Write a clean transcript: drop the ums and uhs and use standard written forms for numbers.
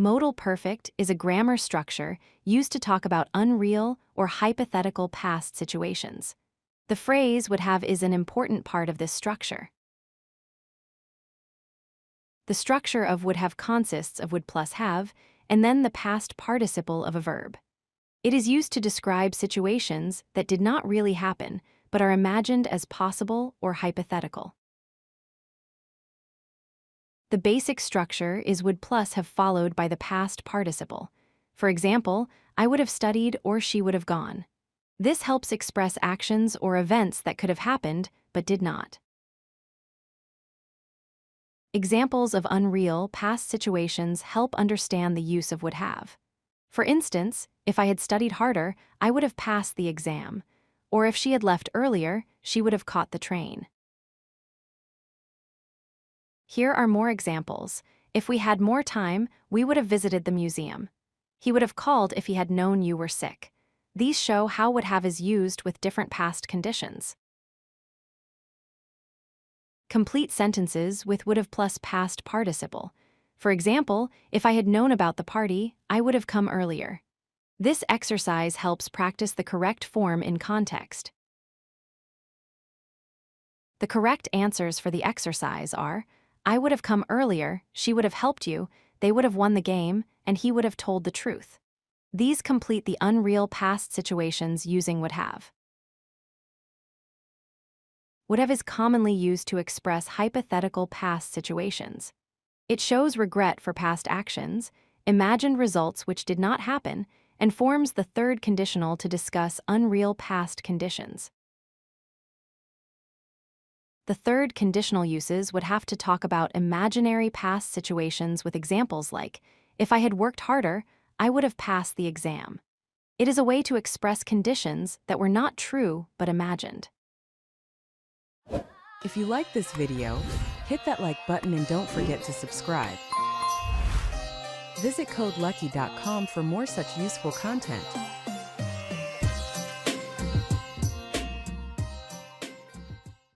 Modal perfect is a grammar structure used to talk about unreal or hypothetical past situations. The phrase would have is an important part of this structure. The structure of would have consists of would plus have, and then the past participle of a verb. It is used to describe situations that did not really happen, but are imagined as possible or hypothetical. The basic structure is would plus have followed by the past participle. For example, I would have studied or she would have gone. This helps express actions or events that could have happened but did not. Examples of unreal past situations help understand the use of would have. For instance, if I had studied harder, I would have passed the exam. Or if she had left earlier, she would have caught the train. Here are more examples. If we had more time, we would have visited the museum. He would have called if he had known you were sick. These show how would have is used with different past conditions. Complete sentences with would have plus past participle. For example, if I had known about the party, I would have come earlier. This exercise helps practice the correct form in context. The correct answers for the exercise are: I would have come earlier, she would have helped you, they would have won the game, and he would have told the truth. These complete the unreal past situations using would have. Would have is commonly used to express hypothetical past situations. It shows regret for past actions, imagined results which did not happen, and forms the third conditional to discuss unreal past conditions. The third conditional uses would have to talk about imaginary past situations with examples like, if I had worked harder, I would have passed the exam. It is a way to express conditions that were not true but imagined. If you like this video, hit that like button and don't forget to subscribe. Visit codelucky.com for more such useful content.